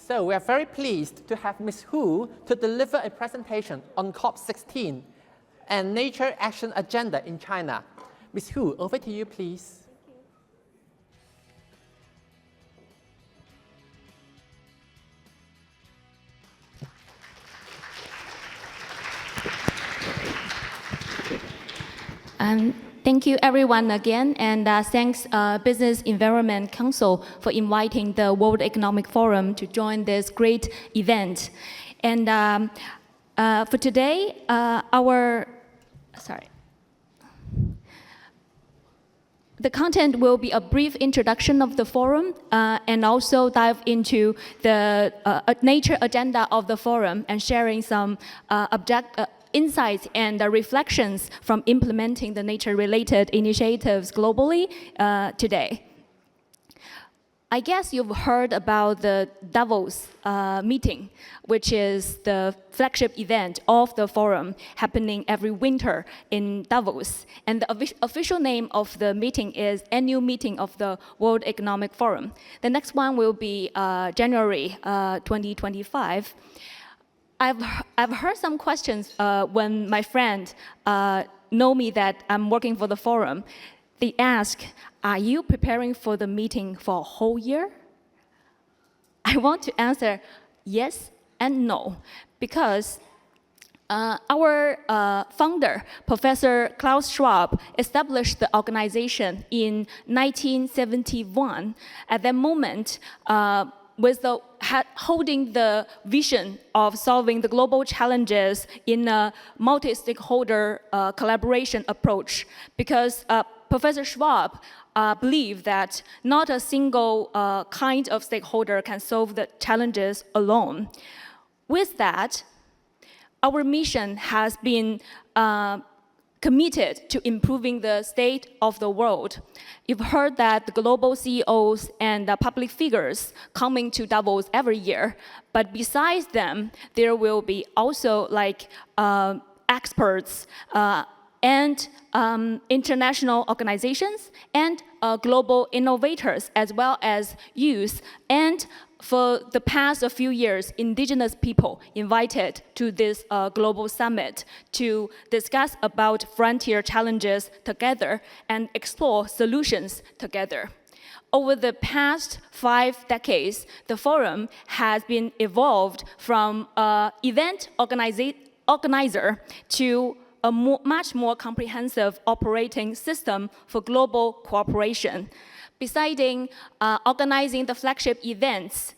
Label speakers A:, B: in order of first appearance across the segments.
A: So we are very pleased to have Ms. Hu to deliver a presentation on COP16 and Nature Action Agenda in China. Ms. Hu, over to you, please.
B: Thank you everyone again, and thanks Business Environment Council for inviting the World Economic Forum to join this great event. And for today, the content will be a brief introduction of the forum and also dive into the nature agenda of the forum and sharing some insights and reflections from implementing the nature-related initiatives globally today. I guess you've heard about the Davos meeting, which is the flagship event of the forum happening every winter in Davos. And the official name of the meeting is Annual Meeting of the World Economic Forum. The next one will be January 2025. I've heard some questions when my friend know me that I'm working for the forum. They ask, are you preparing for the meeting for a whole year? I want to answer yes and no, because our founder, Professor Klaus Schwab, established the organization in 1971. At that moment, holding the vision of solving the global challenges in a multi-stakeholder collaboration approach, because Professor Schwab believed that not a single kind of stakeholder can solve the challenges alone. With that, our mission has been committed to improving the state of the world. You've heard that the global CEOs and public figures coming to Davos every year, but besides them, there will be also like experts and international organizations and global innovators, as well as youth, and for the past few years, indigenous people invited to this global summit to discuss about frontier challenges together and explore solutions together. Over the past 5 decades, the forum has been evolved from an event organizer to a much more comprehensive operating system for global cooperation. Besides organizing the flagship events,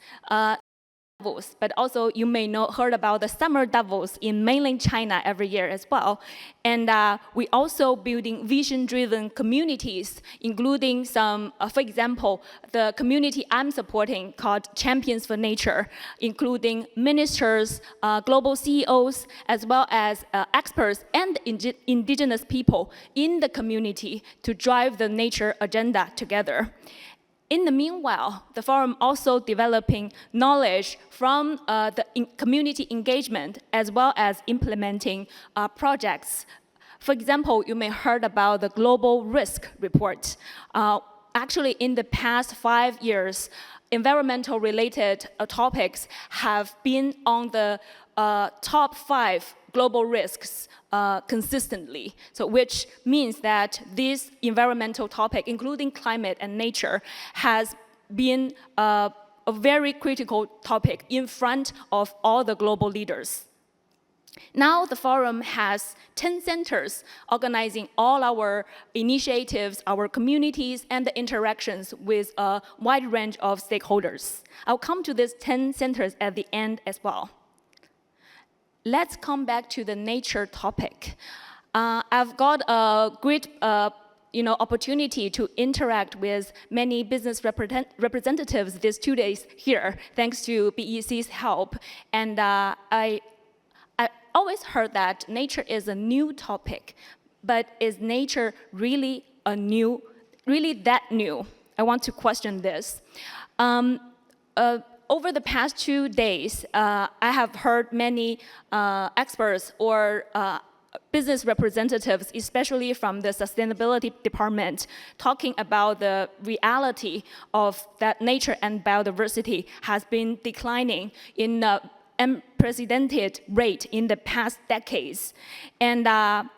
B: Davos, but also you may heard about the summer Davos in mainland China every year as well. And we also building vision-driven communities, including some, for example, the community I'm supporting called Champions for Nature, including ministers, global CEOs, as well as experts and indigenous people in the community to drive the nature agenda together. In the meanwhile, the forum also developing knowledge from the community engagement as well as implementing projects. For example, you may have heard about the Global Risk Report. Actually, in the past 5 years, environmental related topics have been on the top 5 global risks consistently, so which means that this environmental topic, including climate and nature, has been a very critical topic in front of all the global leaders. Now the forum has 10 centers organizing all our initiatives, our communities, and the interactions with a wide range of stakeholders. I'll come to these 10 centers at the end as well. Let's come back to the nature topic. I've got a great opportunity to interact with many business representatives these 2 days here, thanks to BEC's help. And I always heard that nature is a new topic, but is nature really that new? I want to question this. Over the past 2 days, I have heard many experts or business representatives, especially from the sustainability department, talking about the reality of that nature and biodiversity has been declining in unprecedented rate in the past decades. And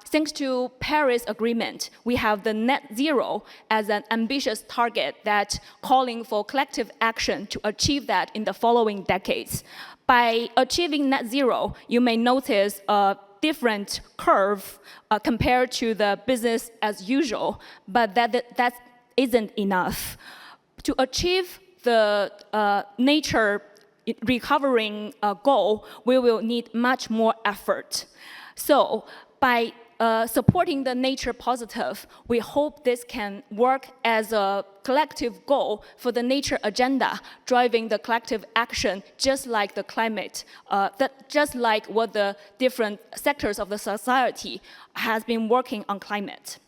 B: thanks to Paris Agreement, we have the net zero as an ambitious target that calling for collective action to achieve that in the following decades. By achieving net zero, you may notice a different curve compared to the business as usual, but that isn't enough. To achieve the nature recovering goal, we will need much more effort. So by supporting the nature positive, we hope this can work as a collective goal for the nature agenda, driving the collective action just like the climate, just like what the different sectors of the society has been working on climate.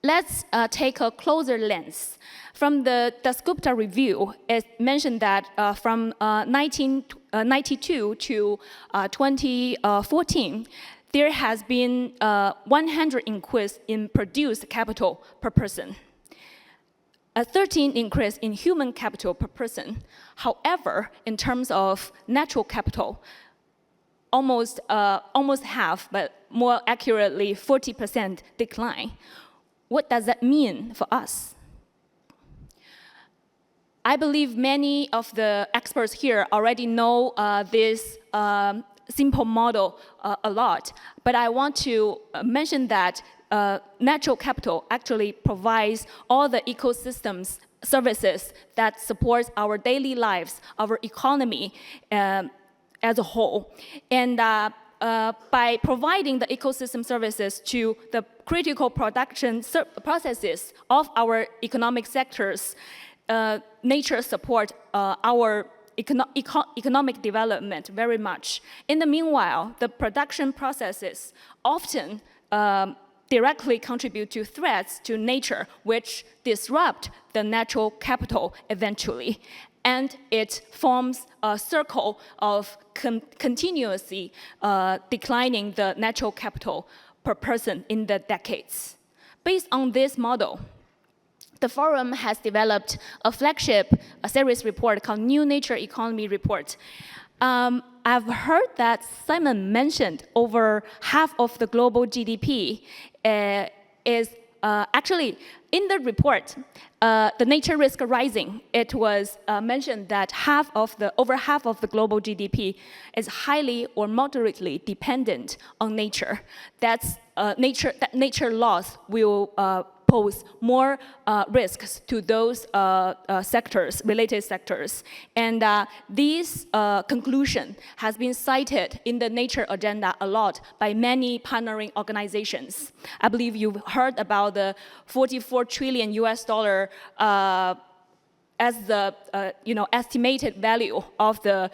B: Let's take a closer lens. From the Dasgupta review, it mentioned that from 1992 to 2014, there has been 100 increase in produced capital per person, a 13 increase in human capital per person. However, in terms of natural capital, almost half, but more accurately 40% decline. What does that mean for us? I believe many of the experts here already know this simple model a lot, but I want to mention that natural capital actually provides all the ecosystems services that supports our daily lives, our economy as a whole. And by providing the ecosystem services to the critical production processes of our economic sectors, nature supports our economic development very much. In the meanwhile, the production processes often directly contribute to threats to nature, which disrupt the natural capital eventually. And it forms a circle of continuously declining the natural capital per person in the decades. Based on this model, the forum has developed a flagship series report called New Nature Economy Report. I've heard that Simon mentioned over half of the global GDP is actually in the report, the nature risk rising. It was mentioned that over half of the global GDP is highly or moderately dependent on nature. That nature loss will pose more risks to those related sectors. And this conclusion has been cited in the nature agenda a lot by many partnering organizations. I believe you've heard about the $44 trillion US as the estimated value of the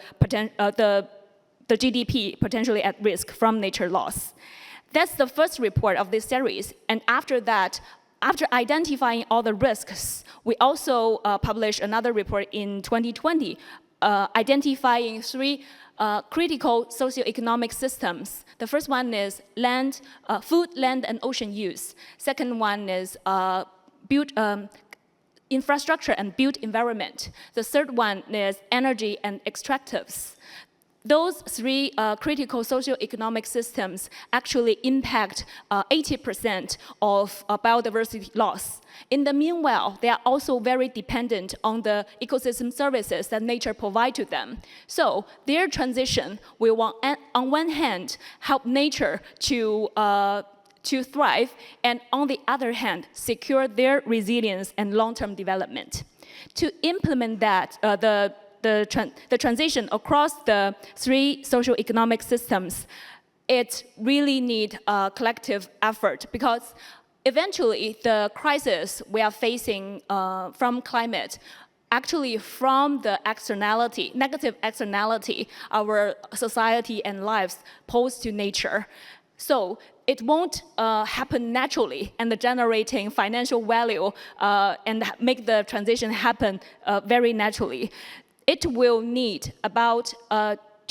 B: GDP potentially at risk from nature loss. That's the first report of this series. And after that, after identifying all the risks, we also published another report in 2020, identifying 3 critical socioeconomic systems. The first one is food, land, and ocean use. Second one is infrastructure and built environment. The third one is energy and extractives. Those 3 critical socioeconomic systems actually impact 80% of biodiversity loss. In the meanwhile, they are also very dependent on the ecosystem services that nature provides to them. So their transition will, on one hand, help nature to thrive, and on the other hand, secure their resilience and long-term development. To implement that, the transition across the 3 socioeconomic systems, it really needs a collective effort, because eventually the crisis we are facing from climate, actually from the externality, negative externality our society and lives pose to nature. So it won't happen naturally and generating financial value and make the transition happen very naturally. It will need about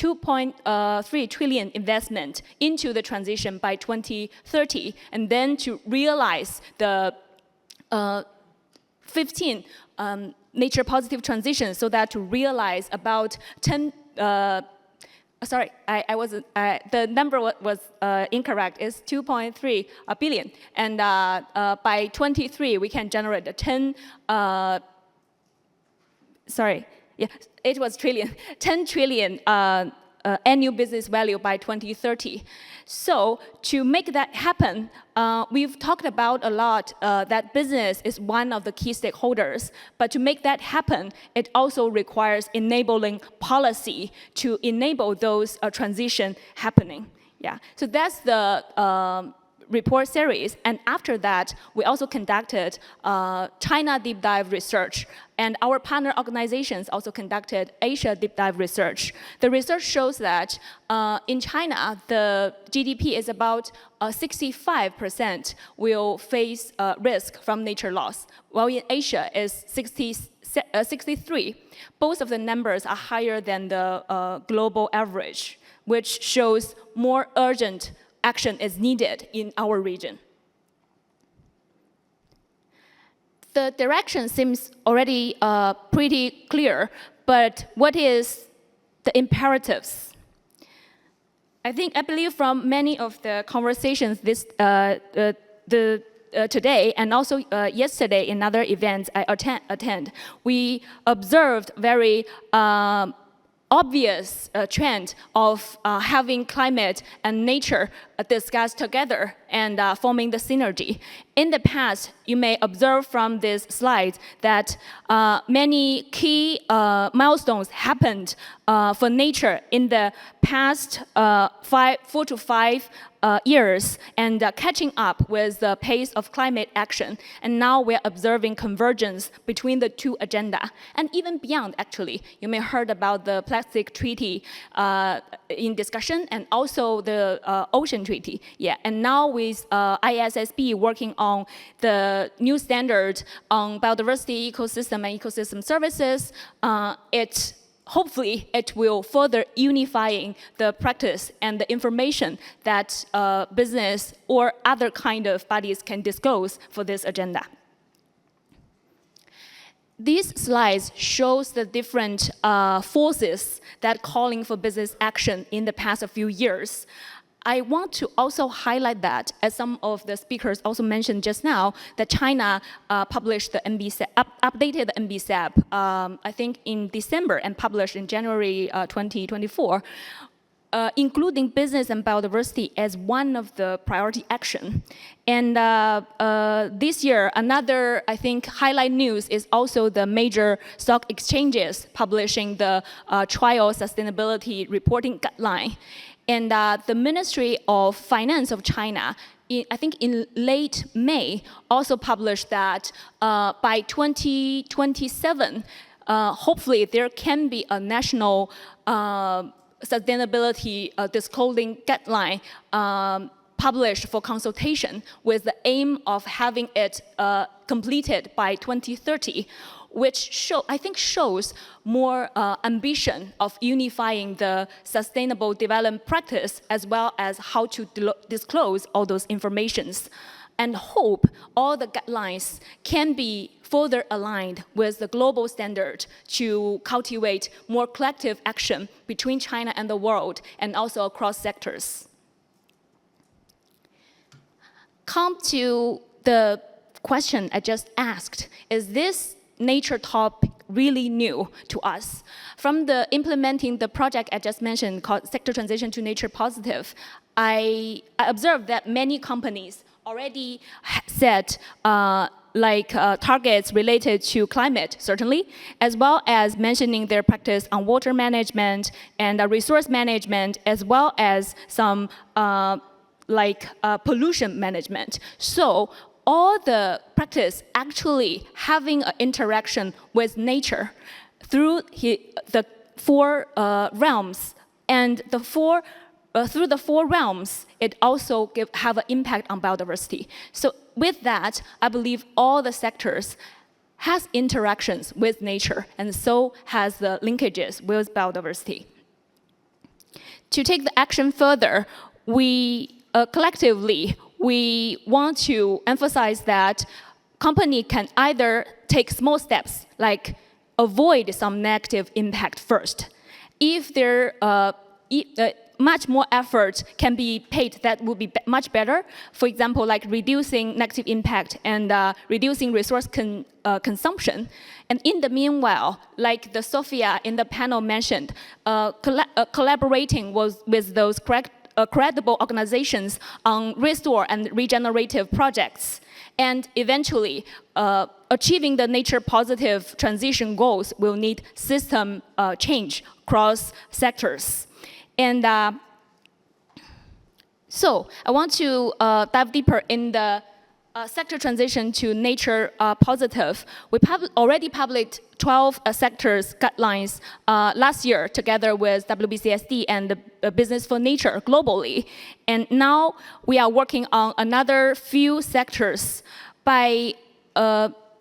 B: 2.3 trillion investment into the transition by 2030, and then to realize the 15 nature positive transitions, so that to realize about 10, sorry, the number was incorrect. It's 2.3 billion. And by 23, we can generate a 10, sorry, yeah, it was trillion, 10 trillion annual business value by 2030. So to make that happen, we've talked about a lot that business is one of the key stakeholders. But to make that happen, it also requires enabling policy to enable those transition happening. Yeah. So that's the report series. And after that, we also conducted China deep dive research. And our partner organizations also conducted Asia deep dive research. The research shows that in China, the GDP is about 65% will face risk from nature loss, while in Asia is 63. Both of the numbers are higher than the global average, which shows more urgent action is needed in our region. The direction seems already pretty clear, but what is the imperatives? I believe from many of the conversations today and also yesterday in other events I attend, we observed very obvious trend of having climate and nature discussed together and forming the synergy. In the past, you may observe from this slide that many key milestones happened for nature in the past 4 to 5 years, and catching up with the pace of climate action. And now we're observing convergence between the two agenda, and even beyond, actually. You may have heard about the plastic treaty in discussion, and also the ocean treaty. Yeah, and now with ISSB working on the new standard on biodiversity, ecosystem, and ecosystem services, hopefully, it will further unifying the practice and the information that business or other kind of bodies can disclose for this agenda. These slides shows the different forces that calling for business action in the past few years. I want to also highlight that, as some of the speakers also mentioned just now, that China published the updated the NBSAP, I think in December, and published in January 2024, including business and biodiversity as one of the priority action. And this year, another, I think, highlight news is also the major stock exchanges publishing the trial sustainability reporting guideline. And the Ministry of Finance of China, I think in late May, also published that by 2027, hopefully there can be a national sustainability disclosing guideline published for consultation, with the aim of having it completed by 2030. Which I think shows more ambition of unifying the sustainable development practice, as well as how to disclose all those informations. And hope all the guidelines can be further aligned with the global standard to cultivate more collective action between China and the world, and also across sectors. Come to the question I just asked, is this nature topic really new to us? From the implementing the project I just mentioned called Sector Transition to Nature Positive, I observed that many companies already set targets related to climate, certainly, as well as mentioning their practice on water management and resource management, as well as some pollution management. So all the practice actually having an interaction with nature through the 4 realms, and through the 4 realms, it also have an impact on biodiversity. So with that, I believe all the sectors has interactions with nature, and so has the linkages with biodiversity. To take the action further, we collectively, we want to emphasize that company can either take small steps, like avoid some negative impact first. If there much more effort can be paid, that would be much better. For example, like reducing negative impact and reducing resource consumption. And in the meanwhile, like the Sophia in the panel mentioned, collaborating with those credible organizations on restore and regenerative projects. And eventually, achieving the nature positive transition goals will need system change across sectors. And so I want to dive deeper in the sector transition to nature positive. We already published 12 sectors guidelines last year together with WBCSD and the Business for Nature globally. And now we are working on another few sectors. By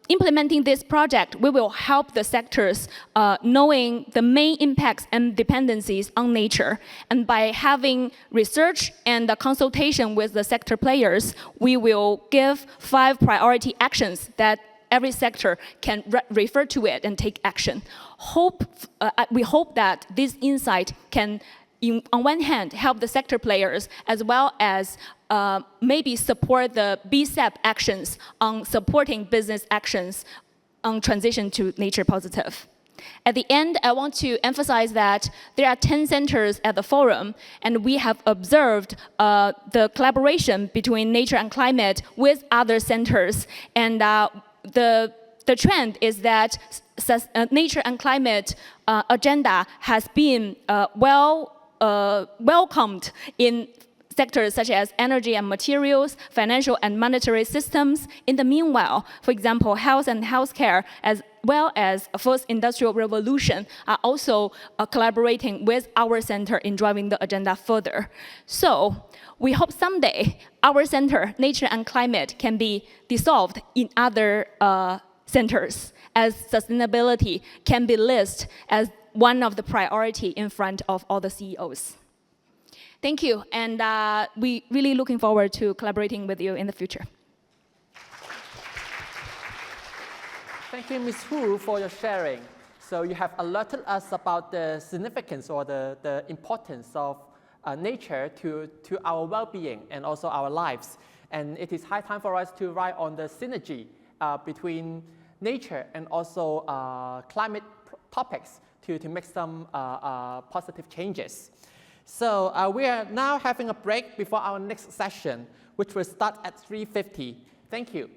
B: implementing this project, we will help the sectors knowing the main impacts and dependencies on nature. And by having research and consultation with the sector players, we will give 5 priority actions that every sector can refer to it and take action. We hope that this insight can, on one hand, help the sector players as well as maybe support the BCEP actions on supporting business actions on transition to nature positive. At the end, I want to emphasize that there are 10 centers at the forum, and we have observed the collaboration between nature and climate with other centers. And the trend is that nature and climate agenda has been welcomed in sectors such as energy and materials, financial and monetary systems. In the meanwhile, for example, health and healthcare, as well as Fourth Industrial Revolution, are also collaborating with our center in driving the agenda further. So we hope someday our center, Nature and Climate, can be dissolved in other centers, as sustainability can be listed as one of the priority in front of all the CEOs. Thank you, and we really looking forward to collaborating with you in the future.
A: Thank you, Ms. Hu, for your sharing. So you have alerted us about the significance or the importance of nature to our well-being and also our lives. And it is high time for us to write on the synergy between nature and also climate topics to make some positive changes. So we are now having a break before our next session, which will start at 3:50. Thank you.